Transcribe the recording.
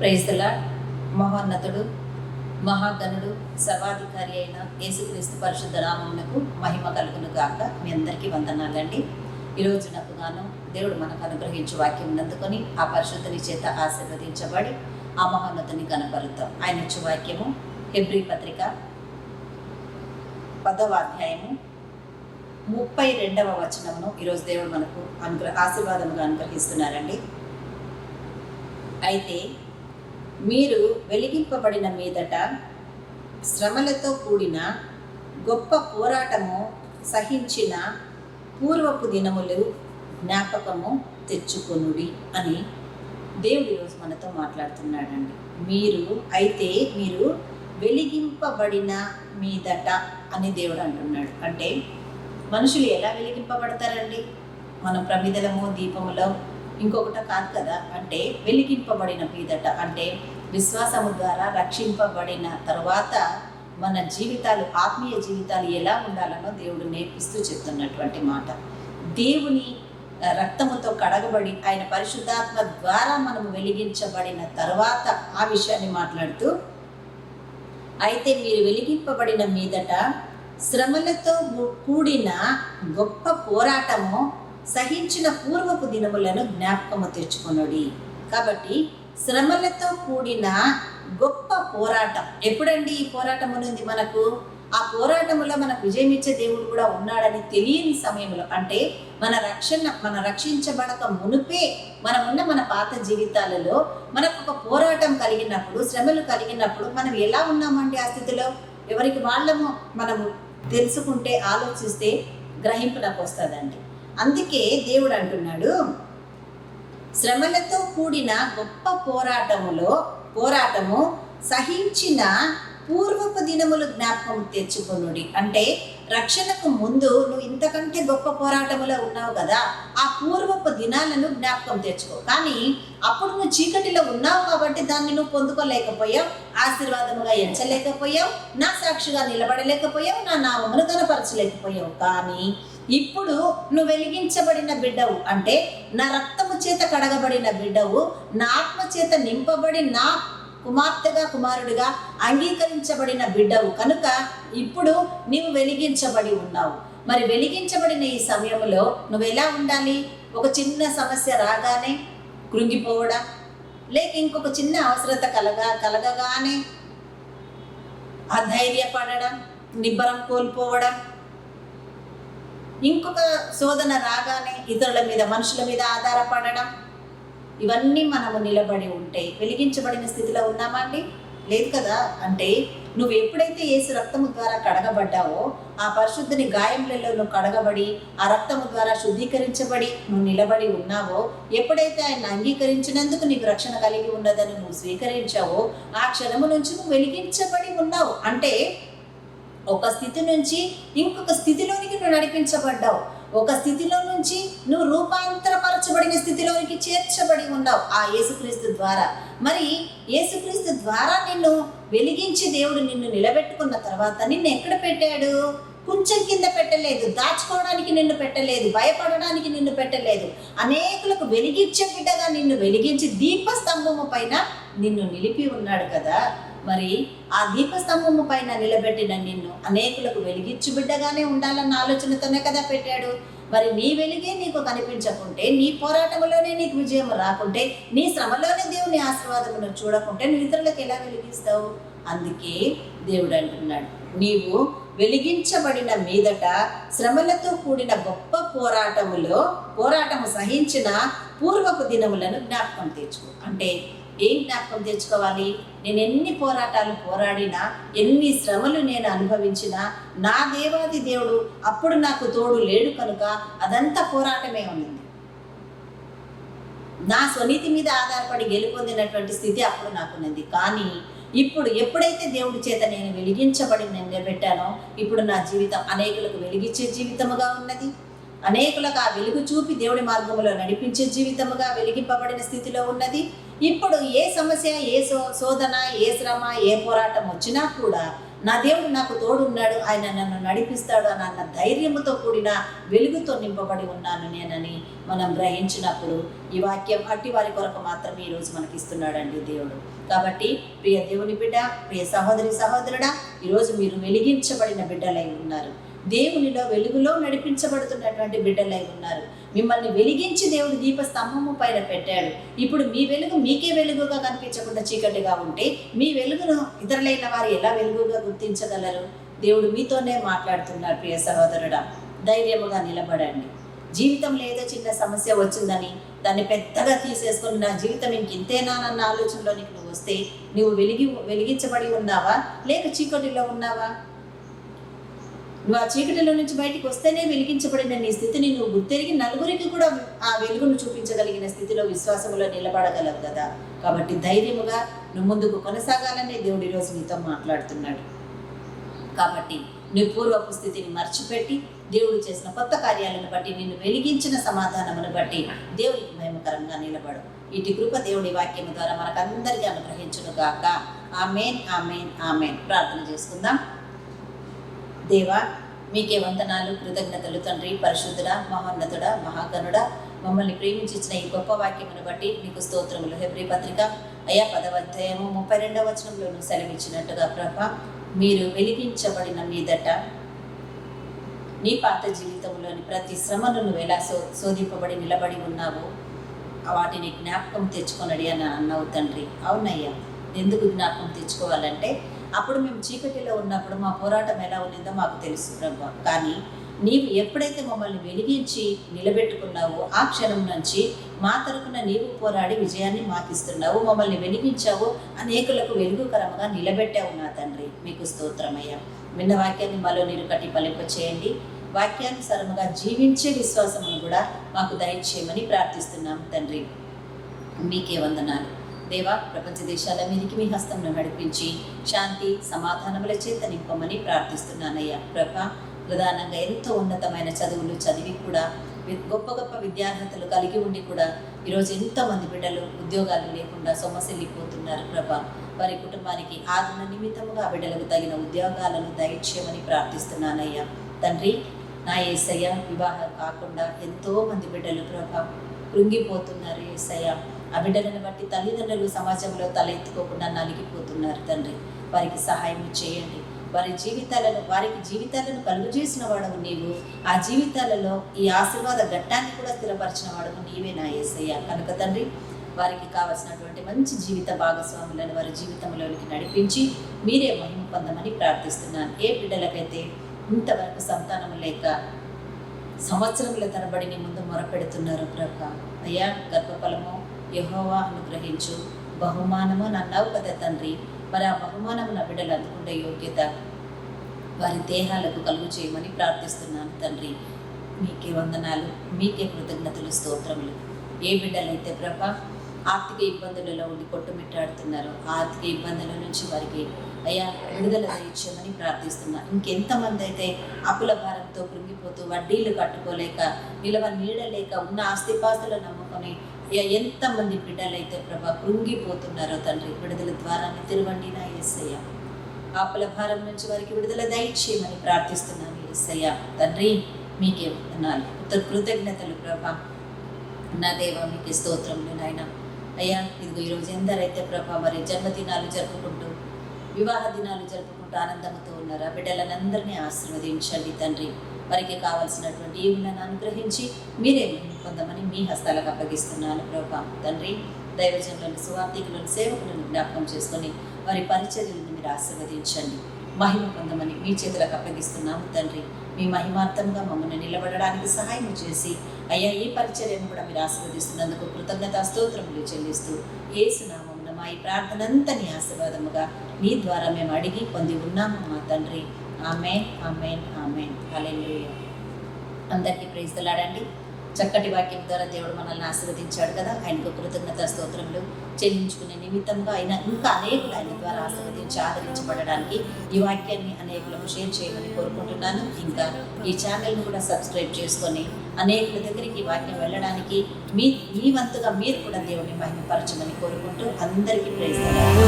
Praise the lord. మహోన్నతుడు, మహాగణుడు, సర్వాధికారి అయిన యేసుక్రీస్తు పరిశుద్ధ నామమునకు మహిమ కలుగును గాక. మీ అందరికీ వందనాలండి. ఈరోజు నాకు గాను దేవుడు మనకు అనుగ్రహించే వాక్యం అందుకొని ఆ పరిశుద్ధుని చేత ఆశీర్వదించబడి ఆ మహోన్నతుని కనపరుతాం. ఆయన ఇచ్చే వాక్యము హెబ్రీ పత్రిక 10వ అధ్యాయము 32వ వచనమును ఈరోజు దేవుడు మనకు ఆశీర్వాదముగా అనుగ్రహిస్తున్నారండి. అయితే మీరు వెలిగింపబడిన మీదట శ్రమలతో కూడిన గొప్ప పోరాటము సహించిన పూర్వపు దినములు జ్ఞాపకము తెచ్చుకొనుడి అని దేవుడు ఈరోజు మనతో మాట్లాడుతున్నాడండి. మీరు వెలిగింపబడిన మీదట అని దేవుడు అంటున్నాడు. అంటే మనుషులు ఎలా వెలిగింపబడతారండి? మనం ప్రమిదలము దీపములో ఇంకొకట కాదు కదా. అంటే వెలిగింపబడిన మీదట అంటే విశ్వాసము ద్వారా రక్షింపబడిన తర్వాత మన జీవితాలు, ఆత్మీయ జీవితాలు ఎలా ఉండాలనో దేవుడు నేర్పిస్తూ చెప్తున్నటువంటి మాట. దేవుని రక్తముతో కడగబడి ఆయన పరిశుద్ధాత్మ ద్వారా మనము వెలిగించబడిన తర్వాత ఆ విషయాన్ని మాట్లాడుతూ, అయితే మీరు వెలిగింపబడిన మీదట శ్రమలతో కూడిన గొప్ప పోరాటము సహించిన పూర్వపు దినములను జ్ఞాపకము తెచ్చుకొనుడి. కాబట్టి శ్రమలతో కూడిన గొప్ప పోరాటం ఎప్పుడండి? ఈ పోరాటం అనేది మనకు ఆ పోరాటములో మనకు విజయం ఇచ్చే దేవుడు కూడా ఉన్నాడని తెలియని సమయంలో, అంటే మన రక్షించబడక మునుపే మనమున్న మన పాత జీవితాలలో మనకు ఒక పోరాటం కలిగినప్పుడు, శ్రమలు కలిగినప్పుడు మనం ఎలా ఉన్నామండి? ఆ స్థితిలో ఎవరికి వాళ్ళము మనము తెలుసుకుంటే, ఆలోచిస్తే గ్రహింపునకు వస్తుందండి. అందుకే దేవుడు అంటున్నాడు, శ్రమలతో కూడిన గొప్ప పోరాటము సహించిన పూర్వపు దినములు జ్ఞాపకం తెచ్చుకొనుడి. అంటే రక్షణకు ముందు నువ్వు ఇంతకంటే గొప్ప పోరాటములో ఉన్నావు కదా, ఆ పూర్వపు దినాలను జ్ఞాపకం తెచ్చుకో. కానీ అప్పుడు నువ్వు చీకటిలో ఉన్నావు కాబట్టి దాన్ని నువ్వు పొందుకోలేకపోయావు, ఆశీర్వాదముగా ఎంచలేకపోయావు, నా సాక్షిగా నిలబడలేకపోయావు, నా నామమును కనపరచలేకపోయావు. కానీ ఇప్పుడు నువ్వు వెలిగించబడిన బిడ్డవు, అంటే నా రక్తము చేత కడగబడిన బిడ్డవు, నా ఆత్మ చేత నింపబడి నా కుమార్తెగా కుమారుడిగా అంగీకరించబడిన బిడ్డవు కనుక ఇప్పుడు నీవు వెలిగించబడి ఉన్నావు. మరి వెలిగించబడిన ఈ సమయంలో నువ్వు ఎలా ఉండాలి? ఒక చిన్న సమస్య రాగానే కృంగిపోవడం, లేక ఇంకొక చిన్న అవసరత కలగగానే అధైర్యపడడం, నిబ్బరం కోల్పోవడం, ఇంకొక శోధన రాగానే ఇతరుల మీద, మనుషుల మీద ఆధారపడడం, ఇవన్నీ మనము నిలబడి ఉంటే వెలిగించబడిన స్థితిలో ఉన్నామా అండి? లేదు కదా. అంటే నువ్వు ఎప్పుడైతే యేసు రక్తము ద్వారా కడగబడ్డావో, ఆ పరిశుద్ధుని గాయములలో నువ్వు కడగబడి ఆ రక్తము ద్వారా శుద్ధీకరించబడి నువ్వు నిలబడి ఉన్నావో, ఎప్పుడైతే ఆయన అంగీకరించినందుకు నీకు రక్షణ కలిగి ఉన్నదని నువ్వు స్వీకరించావో, ఆ క్షణము నుంచి నువ్వు వెలిగించబడి ఉన్నావు. అంటే ఒక స్థితి నుంచి ఇంకొక స్థితిలోనికి నువ్వు నడిపించబడ్డావు. ఒక స్థితిలో నుంచి నువ్వు రూపాంతరపరచబడిన స్థితిలోనికి చేర్చబడి ఉన్నావు ఆ యేసుక్రీస్తు ద్వారా. మరి యేసుక్రీస్తు ద్వారా నిన్ను వెలిగించి దేవుడు నిన్ను నిలబెట్టుకున్న తర్వాత నిన్ను ఎక్కడ పెట్టాడు? కొంచెం కింద పెట్టలేదు, దాచుకోవడానికి నిన్ను పెట్టలేదు, భయపడడానికి నిన్ను పెట్టలేదు. అనేకులకు వెలిగించే బిడ్డగా నిన్ను వెలిగించి దీపస్తంభము పైన నిన్ను నిలిపి ఉన్నాడు కదా. మరి ఆ దీపస్తంభము పైన నిలబెట్టిన నిన్ను అనేకులకు వెలిగించు బిడ్డగానే ఉండాలన్న ఆలోచనతోనే కదా పెట్టాడు. మరి నీ వెలిగే నీకు కనిపించకుంటే, నీ పోరాటంలోనే నీకు విజయం రాకుంటే, నీ శ్రమలోనే దేవుని ఆశీర్వాదమును చూడకుంటే నువ్వు ఇతరులకు ఎలా వెలిగిస్తావు? అందుకే దేవుడు అంటున్నాడు, నీవు వెలిగించబడిన మీదట శ్రమలతో కూడిన గొప్ప పోరాటము సహించిన పూర్వపు దినములను జ్ఞాపకం తెచ్చుకో. అంటే ఏం జ్ఞాపకం తెచ్చుకోవాలి? నేను ఎన్ని పోరాటాలు పోరాడినా, ఎన్ని శ్రమలు నేను అనుభవించినా, నా దేవాది దేవుడు అప్పుడు నాకు తోడు లేడు కనుక అదంతా పోరాటమే ఉంది. నా స్వనీతి మీద ఆధారపడి గెలుపొందినటువంటి స్థితి అప్పుడు నాకున్నది. కానీ ఇప్పుడు ఎప్పుడైతే దేవుడి చేత నేను వెలిగించబడి నిలబెట్టానో, ఇప్పుడు నా జీవితం అనేకులకు వెలిగించే జీవితముగా ఉన్నది. అనేకులకు ఆ వెలుగు చూపి దేవుడి మార్గంలో నడిపించే జీవితముగా వెలిగింపబడిన స్థితిలో ఉన్నది. ఇప్పుడు ఏ సమస్య, ఏ శోధన, ఏ శ్రమ, ఏ పోరాటం వచ్చినా కూడా నా దేవుడు నాకు తోడున్నాడు, ఆయన నన్ను నడిపిస్తాడు అన్న ధైర్యంతో కూడిన వెలుగుతో నింపబడి ఉన్నాను నేనని మనం గ్రహించినప్పుడు ఈ వాక్యం అట్టి వారి కొరకు మాత్రమే ఈరోజు మనకి ఇస్తున్నాడండి దేవుడు. కాబట్టి ప్రియ దేవుని బిడ్డ, ప్రియ సహోదరి సహోదరుడా, ఈరోజు మీరు వెలిగించబడిన బిడ్డలై ఉన్నారు. దేవునిలో వెలుగులో నడిపించబడుతున్నటువంటి బిడ్డలై ఉన్నారు. మిమ్మల్ని వెలిగించి దేవుడు దీపస్తంభము పైన పెట్టాడు. ఇప్పుడు మీ వెలుగు మీకే వెలుగుగా కనిపించకుండా చీకటిగా ఉంటే మీ వెలుగును ఇతరులైన వారు ఎలా వెలుగుగా గుర్తించగలరు? దేవుడు మీతోనే మాట్లాడుతున్నాడు. ప్రియ సహోదరుడా, ధైర్యముగా నిలబడండి. జీవితంలో ఏదో చిన్న సమస్య వచ్చిందని దాన్ని పెద్దగా తీసేసుకొని నా జీవితం ఇంతేనానన్న ఆలోచనలోనికి నువ్వు వస్తే నువ్వు వెలిగించబడి ఉన్నావా లేక చీకటిలో ఉన్నావా? నువ్వు ఆ చీకటిలో నుంచి బయటికి వస్తేనే వెలిగించబడిన నీ స్థితిని నువ్వు గుర్తెరిగి నలుగురికి కూడా ఆ వెలుగును చూపించగలిగిన స్థితిలో విశ్వాసంలో నిలబడగలవు కదా. కాబట్టి ధైర్యముగా నువ్వు ముందుకు కొనసాగాలని దేవుడు ఈరోజు నీతో మాట్లాడుతున్నాడు. కాబట్టి నీ పూర్వపు స్థితిని మర్చిపెట్టి దేవుడు చేసిన కొత్త కార్యాలను బట్టి నిన్ను వెలిగించిన సమాధానమును బట్టి దేవునికి మహిమకరంగా నిలబడు. ఇటు కృప దేవుడి వాక్యం ద్వారా మనకందరికీ అనుగ్రహించును గాక. ఆమేన్, ఆమేన్, ఆమేన్. ప్రార్థన చేసుకుందాం. దేవా, మీకే వందనాలు, కృతజ్ఞతలు తండ్రి. పరిశుద్ధుడా, మహోన్నతుడా, మహాగణుడా, మమ్మల్ని ప్రేమించిన ఈ గొప్ప వాక్యమును బట్టి నీకు స్తోత్రములు. హెబ్రీ పత్రిక 10వ అధ్యాయము 32వ వచనంలోనూ సెలవిచ్చినట్టుగా ప్రభా, మీరు వెలిగించబడిన మీదట నీ పాత జీవితంలోని ప్రతి శ్రమను నువ్వు ఎలా శోధింపబడి నిలబడి ఉన్నావో వాటిని జ్ఞాపకం తెచ్చుకొనడి అని అన్నావు తండ్రి. అవునయ్యా, ఎందుకు జ్ఞాపకం తెచ్చుకోవాలంటే అప్పుడు మేము చీకటిలో ఉన్నప్పుడు మా పోరాటం ఎలా ఉన్నదో మాకు తెలుసు ప్రభా. కానీ నీవు ఎప్పుడైతే మమ్మల్ని వెలిగించి నిలబెట్టుకున్నావో ఆ క్షణం నుంచి మా తరపున నీవు పోరాడి విజయాన్ని మాకిస్తున్నావు. మమ్మల్ని వెలిగించావు, అనేకులకు వెలుగుకరంగా నిలబెట్టావు నా తండ్రి. మీకు స్తోత్రమయ్యా. విన్న వాక్యాన్ని మాలో నీరు కట్టి ఫలింప చేయండి. వాక్యానుసారముగా జీవించే విశ్వాసమును కూడా మాకు దయచేయమని ప్రార్థిస్తున్నాము తండ్రి. మీకే వందనాలు దేవా. ప్రపంచ దేశాల మీదకి మీ హస్తంను నడిపించి శాంతి సమాధానముల చేత నింపమని ప్రార్థిస్తున్నానయ్యా. ప్రభా, ప్రధానంగా ఎంతో ఉన్నతమైన చదువులు చదివి కూడా గొప్ప గొప్ప విద్యార్హతలు కలిగి ఉండి కూడా ఈరోజు ఎంతోమంది బిడ్డలు ఉద్యోగాలు లేకుండా సొమ్మసిల్లిపోతున్నారు ప్రభా. వారి కుటుంబానికి ఆదరణ నిమిత్తముగా బిడ్డలకు తగిన ఉద్యోగాలను దయచేయమని ప్రార్థిస్తున్నానయ్యా తండ్రి. నా యేసయ్య, వివాహం కాకుండా ఎంతోమంది బిడ్డలు ప్రభా కృంగిపోతున్నారు యేసయ్య. ఆ బిడ్డలను బట్టి తల్లిదండ్రులు సమాజంలో తల ఎత్తుకోకుండా నలిగిపోతున్నారు తండ్రి. వారికి సహాయం చేయండి. వారికి జీవితాలను కలుగజేసిన వాడవు నీవు. ఆ జీవితాలలో ఈ ఆశీర్వాద ఘట్టాన్ని కూడా స్థిరపరిచిన వాడవు నీవే నా యేసయ్య. కనుక తండ్రి, వారికి కావలసినటువంటి మంచి జీవిత భాగస్వాములను వారి జీవితంలోనికి నడిపించి మీరే మహిమ పొందమని ప్రార్థిస్తున్నాను. ఏ బిడ్డలకైతే ఇంతవరకు సంతానం లేక సంవత్సరముల తరబడి నీ ముందు మొరపెడుతున్నారు ప్రభా, అయ్యా గర్భఫలము యెహోవా అనుగ్రహించు, బహుమానము నన్నావు కదా తండ్రి. మరి ఆ బహుమానము నా బిడ్డలు అందుకునే యోగ్యత వారి దేహాలకు కలుగు చేయమని ప్రార్థిస్తున్నాను తండ్రి. మీకే వందనాలు, మీకే కృతజ్ఞతలు, స్తోత్రములు. ఏ బిడ్డలైతే ప్రభా ఆర్థిక ఇబ్బందులలో ఉండి కొట్టుమిట్టాడుతున్నారో ఆర్థిక ఇబ్బందుల నుంచి వారికి అయ్యా విడుదల దయచేయమని ప్రార్థిస్తున్నాను. ఇంకెంతమంది అయితే అప్పుల భారంతో కృంగిపోతూ వడ్డీలు కట్టుకోలేక నిలవ నీడలేక ఉన్న ఆస్తిపాస్తులను నమ్ముకొని ఎంతమంది బిడ్డలైతే ప్రభా కృంగిపోతున్నారో తండ్రి, విడుదల ద్వారాన్ని తెరవండి నా యేసయ్య. అప్పుల భారం నుంచి వారికి విడుదల దయచేయమని ప్రార్థిస్తున్నాను యేసయ్య తండ్రి. మీకే వందనాలు, కృతజ్ఞతలు ప్రభా. నా దేవా మీకే స్తోత్రములు నాయన. అయ్యా ఇదిగో ఈరోజు ఎందరైతే ప్రభా మరి జన్మదినాలు జరుపుకుంటూ వివాహ దినాలు జరుపుకుంటూ ఆనందంతో ఉన్నారు, ఆ బిడ్డలందరినీ ఆశీర్వదించండి తండ్రి. వారికి కావాల్సినటువంటి ఈవులను అనుగ్రహించి మీరే పొందమని మీ హస్తాలకు అప్పగిస్తున్నాను ప్రభా తండ్రి. దైవజనులను, సువార్థికులను, సేవకులను జ్ఞాపకం చేసుకొని వారి పరిచర్యలను మీరు ఆశీర్వదించండి. మహిమ పొందమని మీ చేతులకు అప్పగిస్తున్నాము తండ్రి. మీ మహిమార్థంగా మమ్మల్ని నిలబడడానికి సహాయం చేసి అయ్యా ఈ పరిచర్యను కూడా మీరు ఆశీర్వదిస్తున్నందుకు కృతజ్ఞతా స్తోత్రములు చెల్లిస్తూ యేసు నామమున మా ఈ ప్రార్థనంతా నీ ఆశీర్వాదముగా నీ ద్వారా మేము అడిగి పొంది ఉన్నాము మా తండ్రి. ఆమేన్, ఆమేన్, ఆమేన్. హల్లెలూయా. అందరికీ ప్రైజ్ ది లార్డ్ అండి. చక్కటి వాక్యం ద్వారా దేవుడు మనల్ని ఆశీర్వదించాడు కదా, ఆయనకు కృతజ్ఞతా స్తోత్రములు చెల్లించుకునే నిమిత్తంగా ఆయన ఇంకా అనేకులు ఆయన ద్వారా ఆశీర్వదించి ఆదరించబడడానికి ఈ వాక్యాన్ని అనేకులకు షేర్ చేయమని కోరుకుంటున్నాను. ఇంకా ఈ ఛానల్ని కూడా సబ్స్క్రైబ్ చేసుకొని అనేకుల దగ్గరికి ఈ వాక్యం వెళ్ళడానికి మీ వంతుగా మీరు కూడా దేవుని మహిమపరచమని కోరుకుంటూ అందరికీ ప్రైజ్ ది లార్డ్.